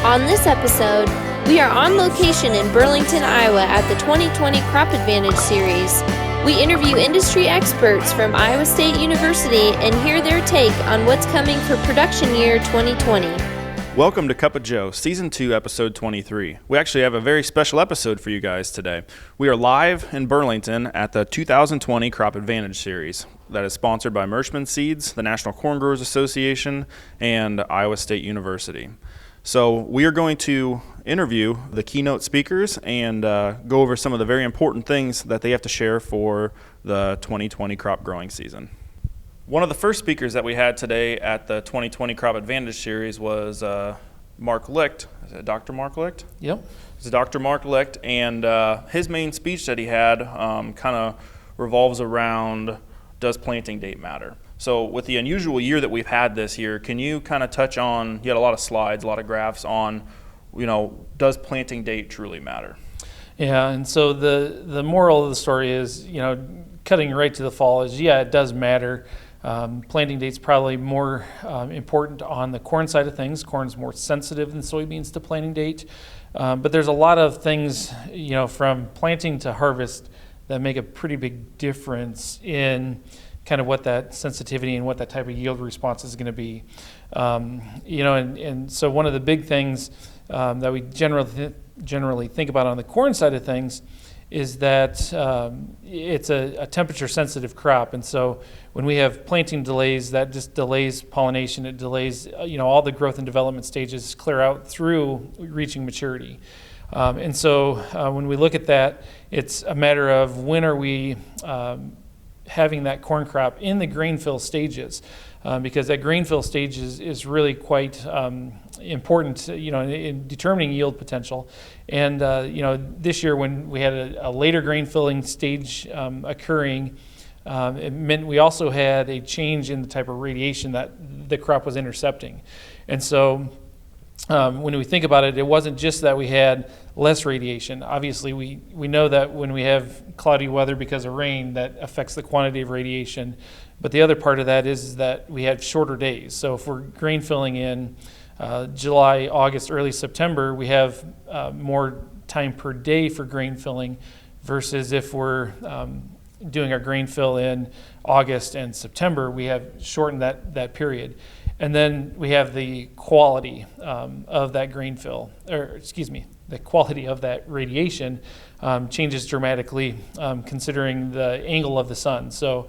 On this episode, we are on location in Burlington, Iowa at the 2020 Crop Advantage Series. We interview industry experts from Iowa State University and hear their take on what's coming for production year 2020. Welcome to Cup of Joe, Season 2, Episode 23. We actually have a very special episode for you guys today. We are live in Burlington at the 2020 Crop Advantage Series that is sponsored by Merschman Seeds, the National Corn Growers Association, and Iowa State University. So we are going to interview the keynote speakers and go over some of the very important things that they have to share for the 2020 crop growing season. One of the first speakers that we had today at the 2020 Crop Advantage Series was Mark Licht. Is it Dr. Mark Licht? Yep. It's Dr. Mark Licht, and his main speech that he had kind of revolves around, does planting date matter? So with the unusual year that we've had this year, can you kind of touch on, you had a lot of slides, a lot of graphs on, does planting date truly matter? Yeah, and so the moral of the story is, cutting right to the fall is, it does matter. Planting date's probably more important on the corn side of things. Corn's more sensitive than soybeans to planting date. But there's a lot of things, from planting to harvest that make a pretty big difference in kind of what that sensitivity and what that type of yield response is going to be. And so one of the big things that we generally think about on the corn side of things is that it's a temperature-sensitive crop. And so when we have planting delays, that just delays pollination. It delays, all the growth and development stages clear out through reaching maturity. And so when we look at that, it's a matter of when are we having that corn crop in the grain fill stages, because that grain fill stage is really quite important, in determining yield potential. And this year when we had a later grain filling stage occurring, it meant we also had a change in the type of radiation that the crop was intercepting. And so when we think about it, it wasn't just that we had less radiation. Obviously, we know that when we have cloudy weather because of rain, that affects the quantity of radiation. But the other part of that is that we had shorter days. So if we're grain filling in July, August, early September, we have more time per day for grain filling versus if we're doing our grain fill in August and September, we have shortened that period. And then we have the quality of that grain fill, the quality of that radiation changes dramatically considering the angle of the sun. So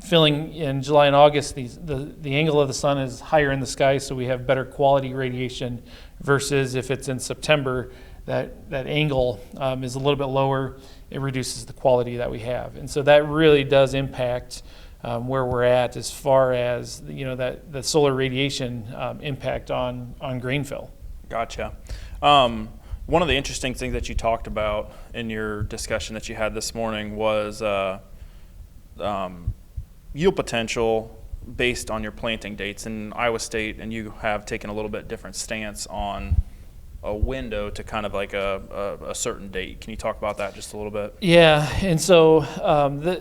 filling in July and August, the angle of the sun is higher in the sky, so we have better quality radiation versus if it's in September, that angle is a little bit lower, it reduces the quality that we have. And so that really does impact where we're at as far as that the solar radiation impact on grain fill. Gotcha. One of the interesting things that you talked about in your discussion that you had this morning was yield potential based on your planting dates. In Iowa State, and you have taken a little bit different stance on a window to kind of like a certain date. Can you talk about that just a little bit? Yeah, and so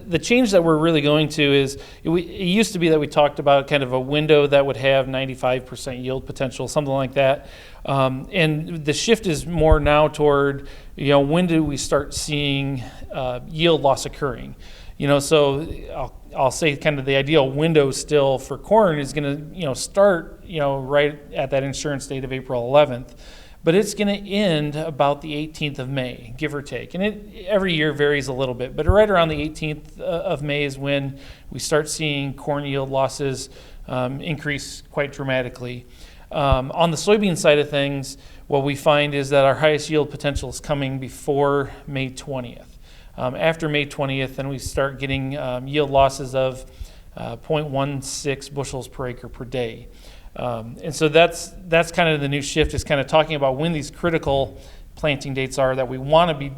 the change that we're really going to is, it used to be that we talked about kind of a window that would have 95% yield potential, something like that. And the shift is more now toward, when do we start seeing yield loss occurring? So I'll say kind of the ideal window still for corn is going to, start, right at that insurance date of April 11th. But it's going to end about the 18th of May, give or take. And it every year varies a little bit. But right around the 18th of May is when we start seeing corn yield losses increase quite dramatically. On the soybean side of things, what we find is that our highest yield potential is coming before May 20th. After May 20th, then we start getting yield losses of 0.16 bushels per acre per day. And so that's kind of the new shift, is kind of talking about when these critical planting dates are that we want to be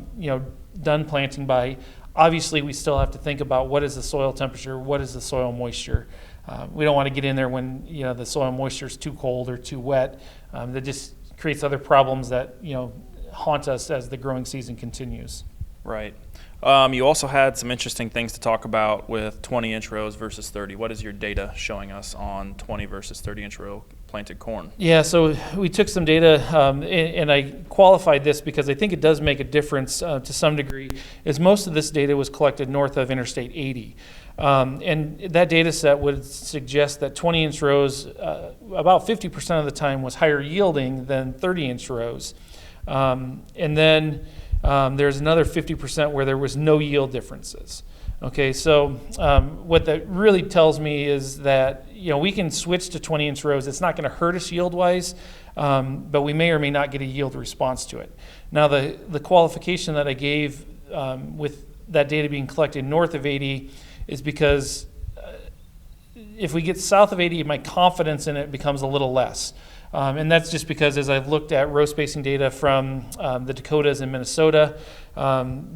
done planting by. Obviously, we still have to think about what is the soil temperature, what is the soil moisture. We don't want to get in there when the soil moisture is too cold or too wet. That just creates other problems that haunt us as the growing season continues. Right. You also had some interesting things to talk about with 20-inch rows versus 30. What is your data showing us on 20 versus 30-inch row planted corn? Yeah, so we took some data, and I qualified this because I think it does make a difference to some degree, as most of this data was collected north of Interstate 80. And that data set would suggest that 20-inch rows, about 50% of the time, was higher yielding than 30-inch rows. And then there's another 50% where there was no yield differences. Okay, so what that really tells me is that we can switch to 20-inch rows. It's not going to hurt us yield-wise, but we may or may not get a yield response to it. Now, the qualification that I gave with that data being collected north of 80 is because if we get south of 80, my confidence in it becomes a little less. And that's just because as I've looked at row spacing data from the Dakotas and Minnesota,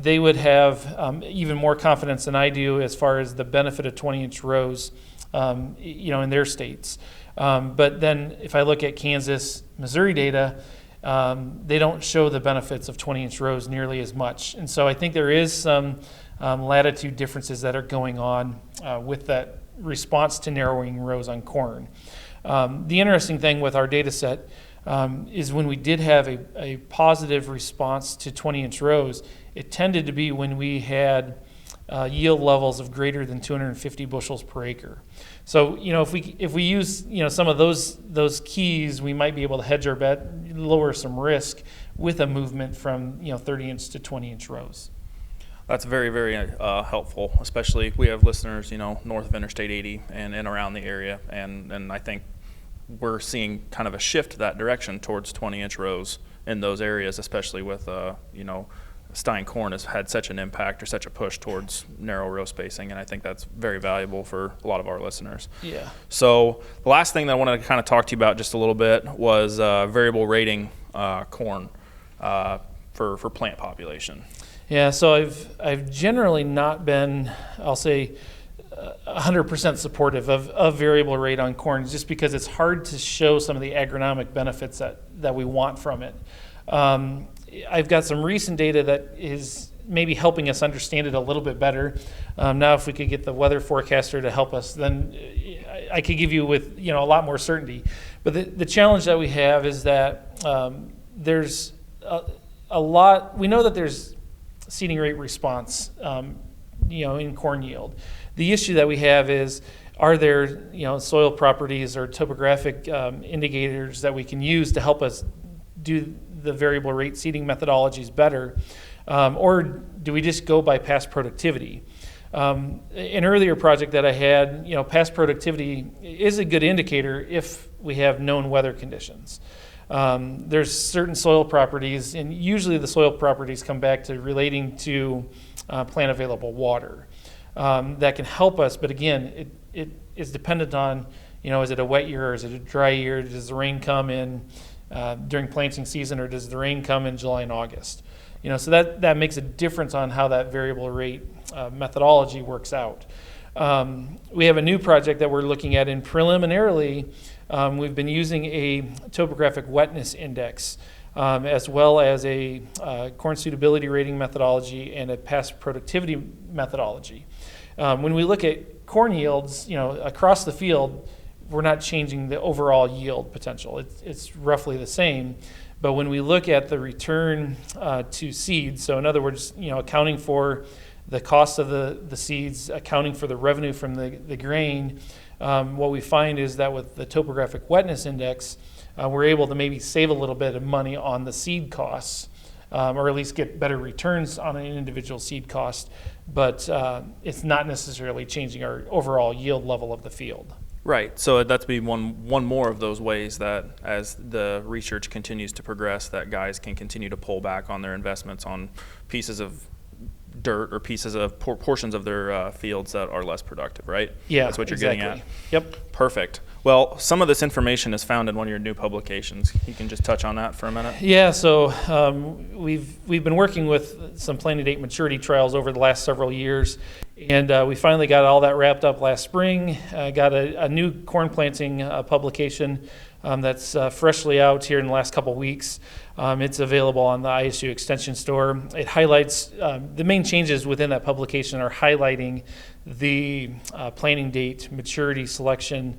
they would have even more confidence than I do as far as the benefit of 20-inch rows, in their states. But then if I look at Kansas, Missouri data, they don't show the benefits of 20-inch rows nearly as much. And so I think there is some latitude differences that are going on with that response to narrowing rows on corn. The interesting thing with our data set is when we did have a positive response to 20-inch rows, it tended to be when we had yield levels of greater than 250 bushels per acre. So, if we use, some of those keys, we might be able to hedge our bet, lower some risk with a movement from, 30-inch to 20-inch rows. That's very, very helpful, especially we have listeners, north of Interstate 80 and around the area, and I think we're seeing kind of a shift that direction towards 20-inch rows in those areas, especially with, Stein corn has had such an impact or such a push towards narrow row spacing, and I think that's very valuable for a lot of our listeners. Yeah. So the last thing that I wanted to kind of talk to you about just a little bit was variable rating corn for plant population. Yeah, so I've generally not been, I'll say, 100% supportive of variable rate on corn, just because it's hard to show some of the agronomic benefits that we want from it. I've got some recent data that is maybe helping us understand it a little bit better. Now, if we could get the weather forecaster to help us, then I could give you with a lot more certainty. But the challenge that we have is that there's a lot. We know that there's seeding rate response, in corn yield. The issue that we have is, are there soil properties or topographic indicators that we can use to help us do the variable rate seeding methodologies better, or do we just go by past productivity? An earlier project that I had, past productivity is a good indicator if we have known weather conditions. There's certain soil properties, and usually the soil properties come back to relating to plant available water that can help us. But again, it is dependent on, is it a wet year or is it a dry year? Does the rain come in during planting season, or does the rain come in July and August? So that makes a difference on how that variable rate methodology works out. We have a new project that we're looking at, and preliminarily, we've been using a topographic wetness index, as well as a corn suitability rating methodology and a past productivity methodology. When we look at corn yields, across the field, we're not changing the overall yield potential. It's roughly the same. But when we look at the return to seed, so in other words, accounting for the cost of the seeds, accounting for the revenue from the grain, what we find is that with the topographic wetness index, we're able to maybe save a little bit of money on the seed costs, or at least get better returns on an individual seed cost, but it's not necessarily changing our overall yield level of the field. Right. So that's be one more of those ways that as the research continues to progress, that guys can continue to pull back on their investments on pieces of dirt or pieces of portions of their fields that are less productive, right? Yeah, that's what you're exactly. getting at. Yep. Perfect. Well, some of this information is found in one of your new publications. You can just touch on that for a minute. Yeah. So we've been working with some planting date maturity trials over the last several years, and we finally got all that wrapped up last spring. Got a new corn planting publication that's freshly out here in the last couple weeks. It's available on the ISU Extension store. It highlights the main changes within that publication are highlighting the planting date, maturity selection,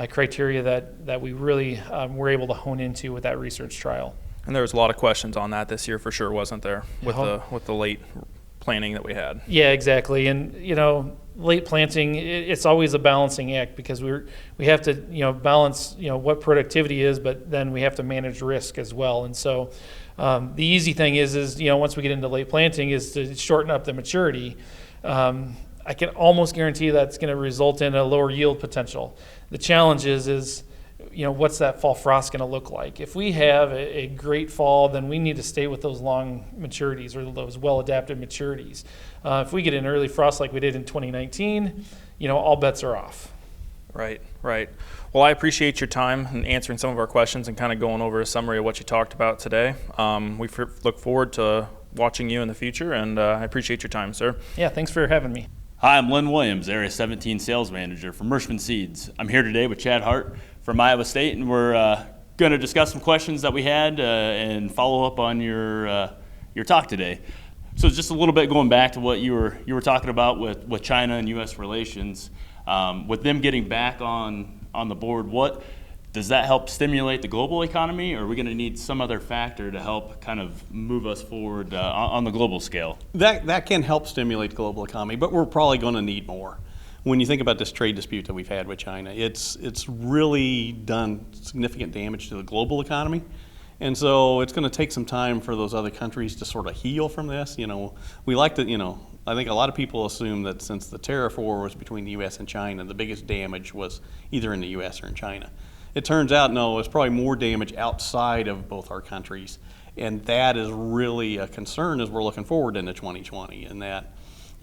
criteria that we really were able to hone into with that research trial. And there was a lot of questions on that this year for sure, wasn't there, with the late planting that we had? Yeah, exactly. And late planting, it's always a balancing act because we have to balance what productivity is, but then we have to manage risk as well. And so the easy thing is once we get into late planting is to shorten up the maturity. I can almost guarantee that's going to result in a lower yield potential. The challenge is what's that fall frost going to look like? If we have a great fall, then we need to stay with those long maturities or those well-adapted maturities. If we get an early frost like we did in 2019, all bets are off. Right. Well, I appreciate your time and answering some of our questions and kind of going over a summary of what you talked about today. We look forward to watching you in the future, and I appreciate your time, sir. Yeah, thanks for having me. Hi, I'm Lynn Williams, Area 17 Sales Manager for Mershman Seeds. I'm here today with Chad Hart from Iowa State, and we're going to discuss some questions that we had and follow up on your talk today. So just a little bit going back to what you were talking about with China and U.S. relations, with them getting back on the board, what does that help stimulate the global economy, or are we going to need some other factor to help kind of move us forward on the global scale? That can help stimulate the global economy, but we're probably going to need more. When you think about this trade dispute that we've had with China, it's really done significant damage to the global economy. And so it's going to take some time for those other countries to sort of heal from this. We like to, I think a lot of people assume that since the tariff war was between the U.S. and China, the biggest damage was either in the U.S. or in China. It turns out, no, it's probably more damage outside of both our countries. And that is really a concern as we're looking forward into 2020. And that,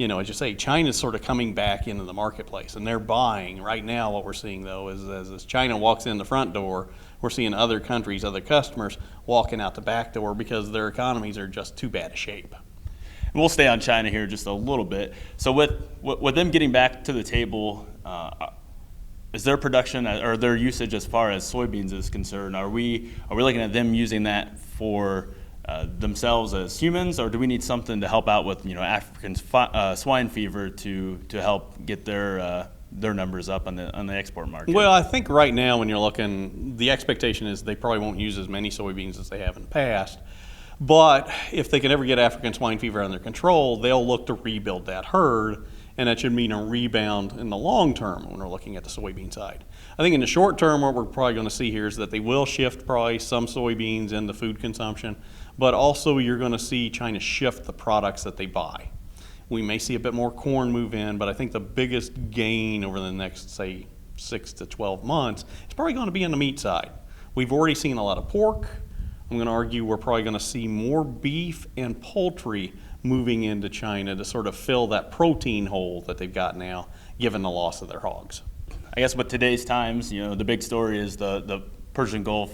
as you say, China's sort of coming back into the marketplace and they're buying. Right now, what we're seeing, though, is as China walks in the front door, we're seeing other countries, other customers walking out the back door because their economies are just too bad a shape. And we'll stay on China here just a little bit. So with them getting back to the table, is their production or their usage as far as soybeans is concerned, are we looking at them using that for themselves as humans, or do we need something to help out with African swine fever to help get their numbers up on the export market? Well, I think right now when you're looking, the expectation is they probably won't use as many soybeans as they have in the past. But if they can ever get African swine fever under control, they'll look to rebuild that herd. And that should mean a rebound in the long term when we're looking at the soybean side. I think in the short term, what we're probably going to see here is that they will shift probably some soybeans into food consumption, but also you're going to see China shift the products that they buy. We may see a bit more corn move in, but I think the biggest gain over the next, say, 6 to 12 months is probably going to be on the meat side. We've already seen a lot of pork. I'm going to argue we're probably going to see more beef and poultry moving into China to sort of fill that protein hole that they've got now, given the loss of their hogs. I guess with today's times, the big story is the Persian Gulf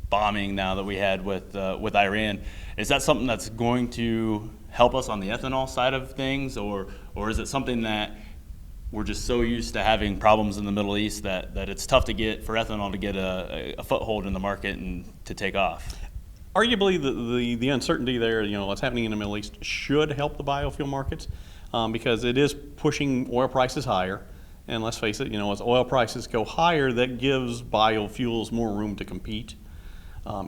bombing now that we had with Iran. Is that something that's going to help us on the ethanol side of things, or is it something that we're just so used to having problems in the Middle East that it's tough to get for ethanol to get a foothold in the market and to take off? Arguably, the uncertainty there, what's happening in the Middle East should help the biofuel markets because it is pushing oil prices higher. And let's face it, as oil prices go higher, that gives biofuels more room to compete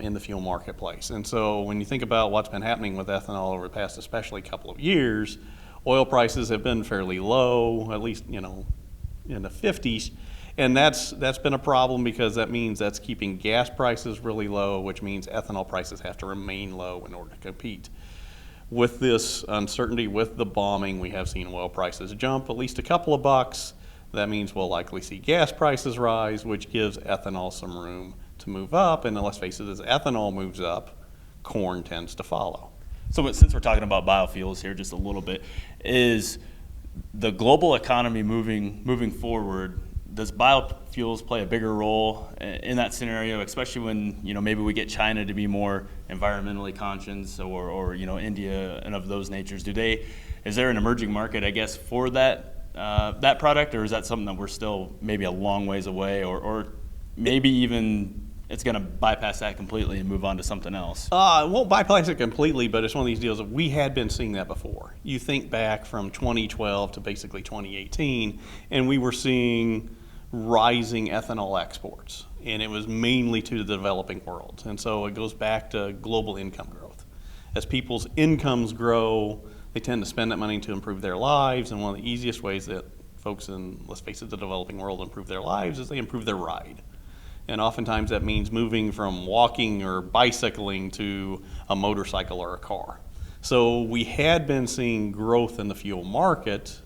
in the fuel marketplace. And so when you think about what's been happening with ethanol over the past especially couple of years, oil prices have been fairly low, at least, in the 50s. And that's been a problem because that means that's keeping gas prices really low, which means ethanol prices have to remain low in order to compete. With this uncertainty, with the bombing, we have seen oil prices jump at least a couple of bucks. That means we'll likely see gas prices rise, which gives ethanol some room to move up. And let's face it, as ethanol moves up, corn tends to follow. So since we're talking about biofuels here just a little bit, is the global economy moving forward, does biofuels play a bigger role in that scenario, especially when maybe we get China to be more environmentally conscious, or India and of those natures? Is there an emerging market, I guess, for that product, or is that something that we're still maybe a long ways away, or maybe even it's going to bypass that completely and move on to something else? It won't bypass it completely, but it's one of these deals that we had been seeing that before. You think back from 2012 to basically 2018, and we were seeing rising ethanol exports, and it was mainly to the developing world. And so it goes back to global income growth. As people's incomes grow, they tend to spend that money to improve their lives, and one of the easiest ways that folks in, let's face it, the developing world improve their lives is they improve their ride. And oftentimes that means moving from walking or bicycling to a motorcycle or a car. So we had been seeing growth in the fuel market.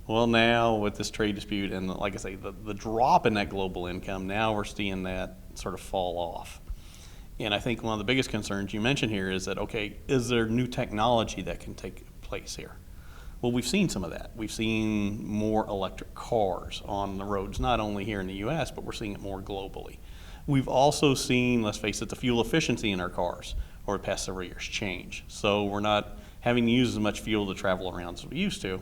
Well, now with this trade dispute and, like I say, the drop in that global income, now we're seeing that sort of fall off. And I think one of the biggest concerns you mentioned here is that, okay, is there new technology that can take place here? Well, we've seen some of that. We've seen more electric cars on the roads, not only here in the U.S., but we're seeing it more globally. We've also seen, let's face it, the fuel efficiency in our cars over the past several years change. So we're not having to use as much fuel to travel around as we used to.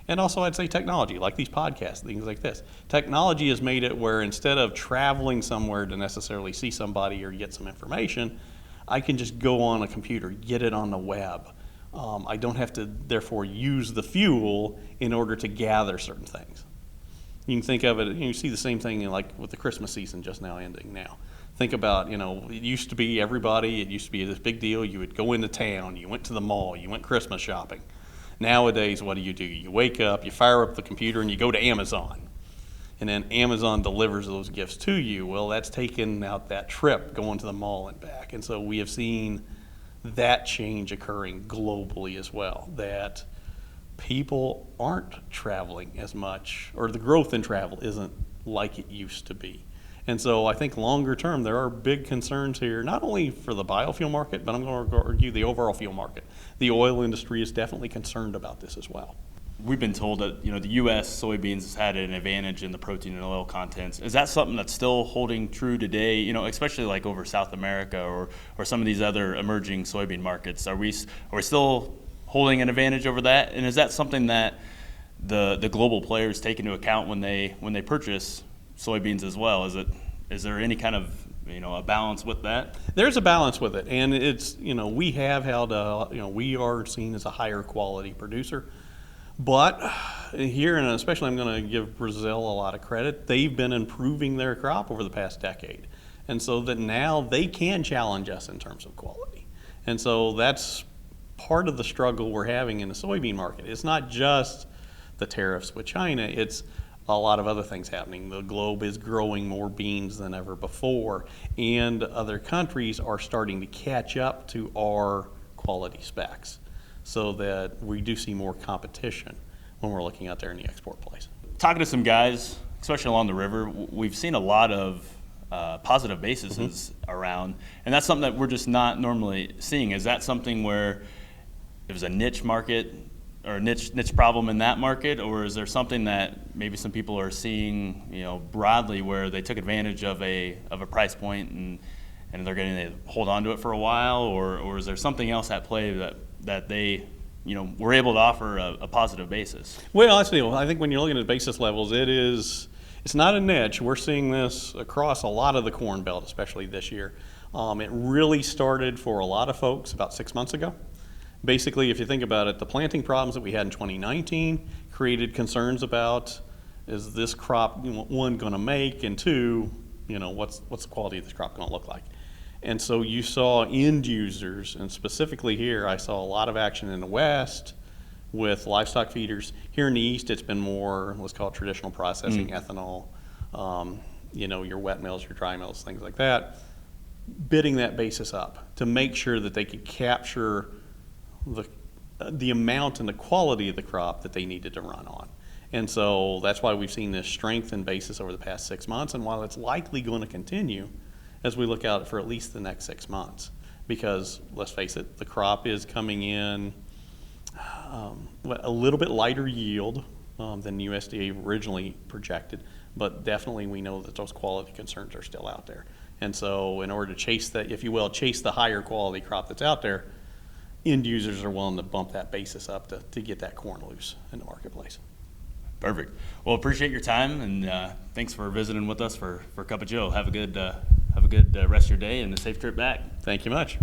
And also, I'd say technology, like these podcasts, things like this. Technology has made it where instead of traveling somewhere to necessarily see somebody or get some information, I can just go on a computer, get it on the web. I don't have to, therefore, use the fuel in order to gather certain things. You can think of it, you see the same thing like with the Christmas season just now ending now. Think about, it used to be it used to be this big deal. You would go into town, you went to the mall, you went Christmas shopping. Nowadays, what do? You wake up, you fire up the computer, and you go to Amazon. And then Amazon delivers those gifts to you. Well, that's taken out that trip going to the mall and back. And so we have seen that change occurring globally as well, that people aren't traveling as much, or the growth in travel isn't like it used to be. And so I think longer term, there are big concerns here, not only for the biofuel market, but I'm going to argue the overall fuel market. The oil industry is definitely concerned about this as well. We've been told that the U.S. soybeans has had an advantage in the protein and oil contents. Is that something that's still holding true today? Especially like over South America or some of these other emerging soybean markets. Are we still holding an advantage over that? And is that something that the global players take into account when they purchase soybeans as well? Is there any kind of a balance with that? There's a balance with it, and it's we have held we are seen as a higher quality producer. But here, and especially I'm going to give Brazil a lot of credit, they've been improving their crop over the past decade. And so that now they can challenge us in terms of quality. And so that's part of the struggle we're having in the soybean market. It's not just the tariffs with China, it's a lot of other things happening. The globe is growing more beans than ever before, and other countries are starting to catch up to our quality specs, so that we do see more competition when we're looking out there in the export place. Talking to some guys, especially along the river, we've seen a lot of positive bases around, and that's something that we're just not normally seeing. Is that something where it was a niche market or a niche problem in that market, or is there something that maybe some people are seeing, broadly, where they took advantage of a price point and they're going to hold on to it for a while, or is there something else at play that they were able to offer a positive basis? Well, I think when you're looking at basis levels, it's not a niche. We're seeing this across a lot of the Corn Belt, especially this year. It really started for a lot of folks about 6 months ago. Basically, if you think about it, the planting problems that we had in 2019 created concerns about, is this crop, one, going to make, and two, what's the quality of this crop going to look like? And so you saw end users, and specifically here, I saw a lot of action in the West with livestock feeders. Here in the East, it's been more, let's call it traditional processing, ethanol, your wet mills, your dry mills, things like that, bidding that basis up to make sure that they could capture the amount and the quality of the crop that they needed to run on. And so that's why we've seen this strength in basis over the past 6 months, and while it's likely going to continue as we look out for at least the next 6 months, because let's face it, the crop is coming in a little bit lighter yield than USDA originally projected, but definitely we know that those quality concerns are still out there. And so in order to chase that, if you will, chase the higher quality crop that's out there, end users are willing to bump that basis up to get that corn loose in the marketplace. Perfect. Well, appreciate your time, and thanks for visiting with us for Cup of Joe. Have a good rest of your day and a safe trip back. Thank you much.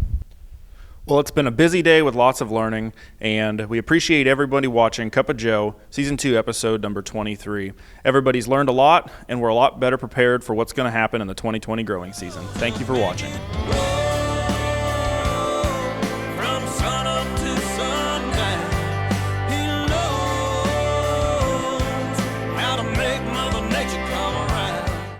Well, it's been a busy day with lots of learning, and we appreciate everybody watching Cup of Joe, Season 2, Episode number 23. Everybody's learned a lot, and we're a lot better prepared for what's going to happen in the 2020 growing season. Thank you for watching.